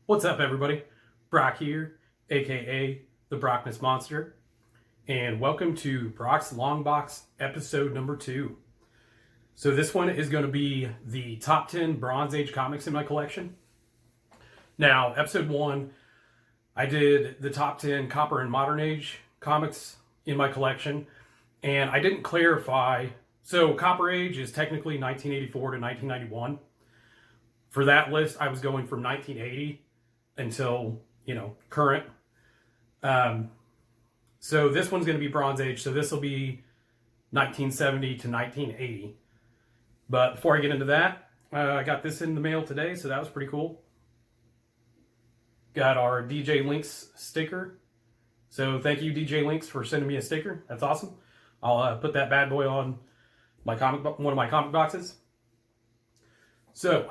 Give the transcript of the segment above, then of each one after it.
What's up, everybody? Brock here, aka the Brockness Monster, and welcome to Brock's Long Box episode number 2. So this one is going to be the top 10 Bronze Age comics in my collection. Now, episode 1, I did the top 10 Copper and Modern Age comics in my collection, and I didn't clarify. So Copper Age is technically 1984 to 1991. For that list, I was going from 1980 until, current. So this one's going to be Bronze Age, so this will be 1970 to 1980. But before I get into that, I got this in the mail today, so that was pretty cool. Got our DJ Links sticker. So thank you, DJ Links, for sending me a sticker. That's awesome. I'll put that bad boy on one of my comic boxes. So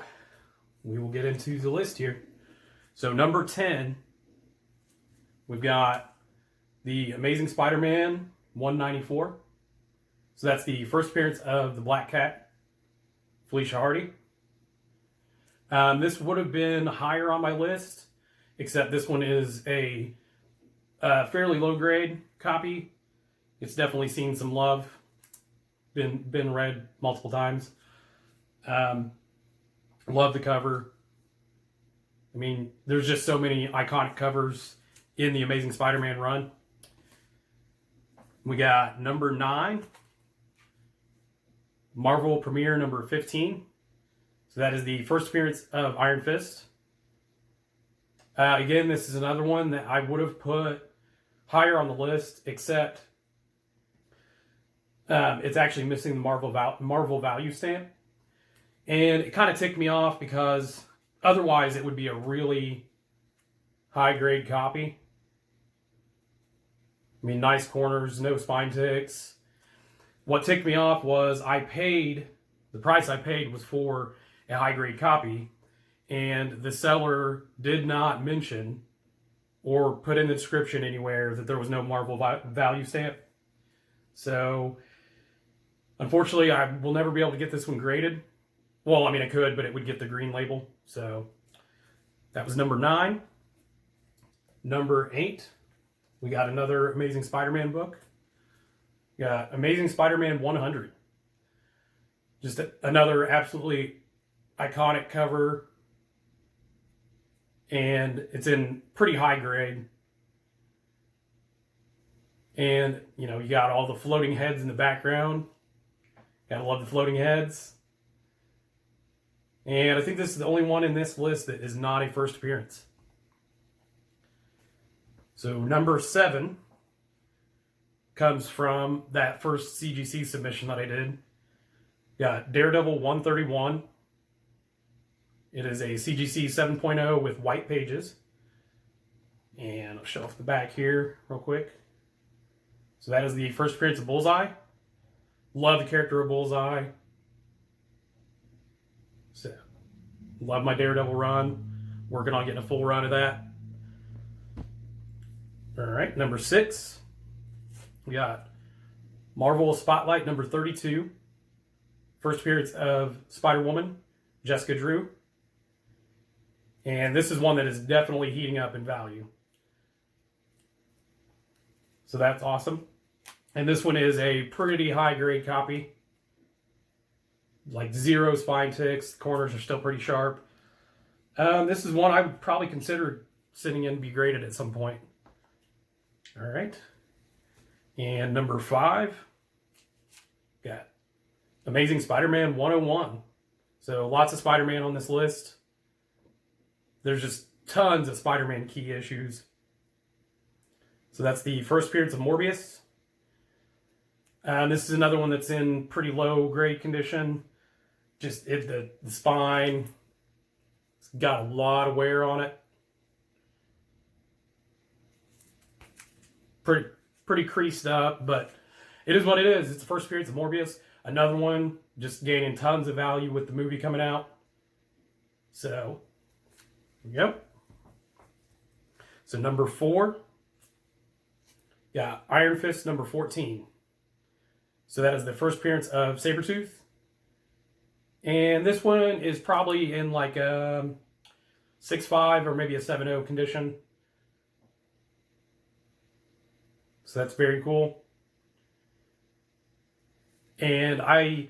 we will get into the list here. So number 10, we've got the Amazing Spider-Man 194. So that's the first appearance of the Black Cat, Felicia Hardy. This would have been higher on my list, except this one is a fairly low grade copy. It's definitely seen some love, been read multiple times. Love the cover. I mean, there's just so many iconic covers in the Amazing Spider-Man run. We got number 9, Marvel Premiere number 15. So that is the first appearance of Iron Fist. Again, this is another one that I would have put higher on the list, except it's actually missing the Marvel value stamp. And it kind of ticked me off because otherwise it would be a really high-grade copy. I mean, nice corners, no spine ticks. What ticked me off was the price I paid was for a high-grade copy, and the seller did not mention or put in the description anywhere that there was no Marvel value stamp. So, unfortunately, I will never be able to get this one graded. Well, I mean, I could, but it would get the green label. So that was number 9. Number 8, we got another Amazing Spider-Man book. We got Amazing Spider-Man 100. Just another absolutely iconic cover. And it's in pretty high grade. And, you got all the floating heads in the background. Gotta love the floating heads. And I think this is the only one in this list that is not a first appearance. So number 7 comes from that first CGC submission that I did. Got Daredevil 131. It is a CGC 7.0 with white pages. And I'll show off the back here real quick. So that is the first appearance of Bullseye. Love the character of Bullseye. So, love my Daredevil run. Working on getting a full run of that. Alright, number 6. We got Marvel Spotlight number 32. First appearance of Spider-Woman, Jessica Drew. And this is one that is definitely heating up in value. So that's awesome. And this one is a pretty high-grade copy. Like 0 spine ticks. The corners are still pretty sharp. This is one I would probably consider sitting in to be graded at some point. All right. And number 5, got Amazing Spider-Man 101. So lots of Spider-Man on this list. There's just tons of Spider-Man key issues. So that's the first appearance of Morbius. This is another one that's in pretty low grade condition. Just the spine, it's got a lot of wear on it. Pretty creased up, but it is what it is. It's the first appearance of Morbius. Another one just gaining tons of value with the movie coming out. So, yep. So number 4, Iron Fist number 14. So that is the first appearance of Sabretooth. And this one is probably in like 6.5 or maybe a 7.0 condition. So that's very cool. And I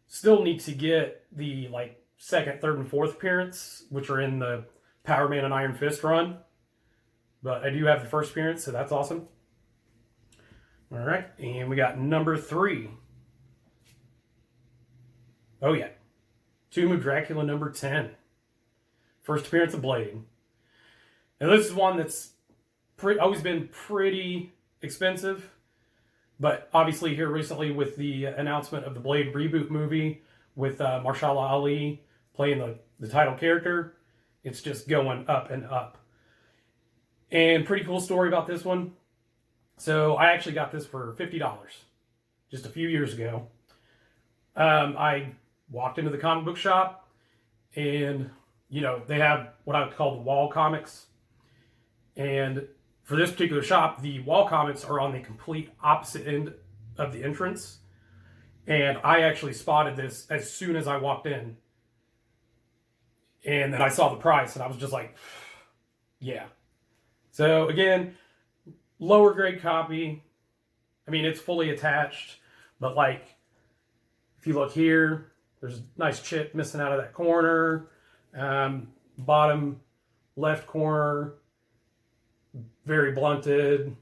still need to get the like second, third, and fourth appearance, which are in the Power Man and Iron Fist run. But I do have the first appearance, so that's awesome. All right, and we got number 3. Oh yeah, Tomb of Dracula number 10. First appearance of Blade. And this is one that's always been pretty expensive. But obviously here recently with the announcement of the Blade reboot movie with Mahershala Ali playing the title character, it's just going up and up. And pretty cool story about this one. So I actually got this for $50 just a few years ago. I walked into the comic book shop and, you know, they have what I would call the wall comics. And for this particular shop, the wall comics are on the complete opposite end of the entrance. And I actually spotted this as soon as I walked in. And then I saw the price and I was just like, yeah. So again, lower grade copy. I mean, it's fully attached, but like, if you look here, there's a nice chip missing out of that corner. Bottom left corner, very blunted.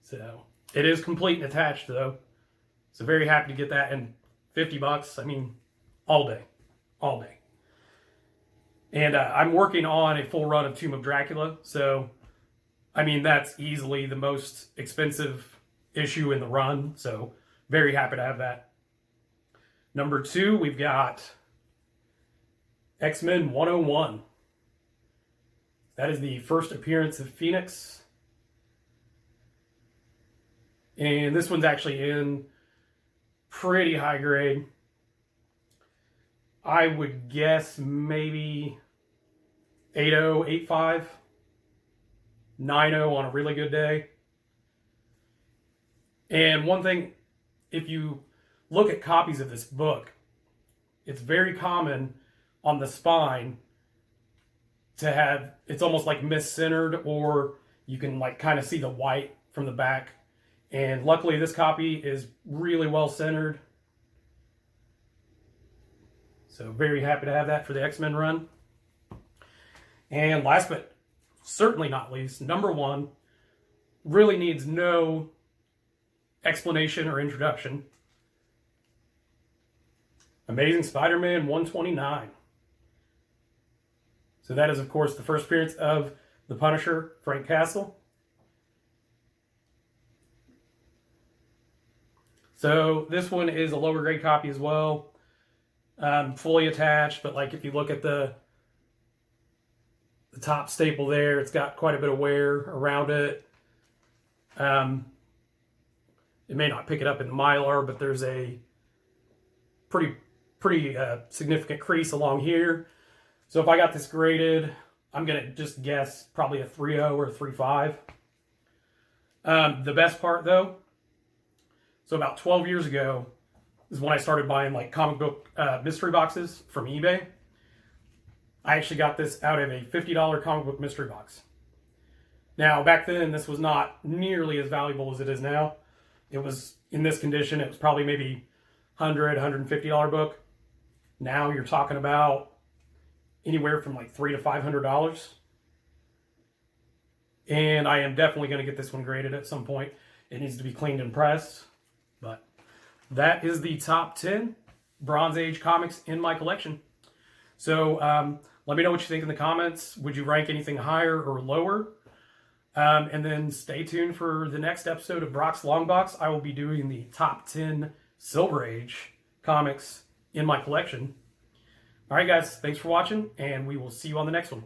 So it is complete and attached though. So very happy to get that. And $50, I mean, all day. And I'm working on a full run of Tomb of Dracula. So, I mean, that's easily the most expensive issue in the run. So very happy to have that. Number 2, we've got XMen 101. That is the first appearance of Phoenix. And this one's actually in pretty high grade. I would guess maybe 8.0, 8.5, 9.0 on a really good day. And one thing, if you look at copies of this book, it's very common on the spine to have, it's almost like mis-centered, or you can like kind of see the white from the back. And luckily this copy is really well centered. So very happy to have that for the X-Men run. And last but certainly not least, number 1 really needs no explanation or introduction. Amazing Spider-Man 129. So that is, of course, the first appearance of the Punisher, Frank Castle. So this one is a lower grade copy as well. Fully attached, but like if you look at the top staple there, it's got quite a bit of wear around it. It may not pick it up in the Mylar, but there's a pretty significant crease along here. So if I got this graded, I'm going to just guess probably a 3.0 or a 3.5. The best part though, so about 12 years ago is when I started buying like comic book mystery boxes from eBay. I actually got this out of a $50 comic book mystery box. Now, back then, this was not nearly as valuable as it is now. It was, in this condition, it was probably maybe $100, $150 book. Now you're talking about anywhere from like $300 to $500. And I am definitely going to get this one graded at some point. It needs to be cleaned and pressed. But that is the top 10 Bronze Age comics in my collection. So let me know what you think in the comments. Would you rank anything higher or lower? And then stay tuned for the next episode of Brock's Long Box. I will be doing the top 10 Silver Age comics in my collection. All right, guys. Thanks for watching, and we will see you on the next one.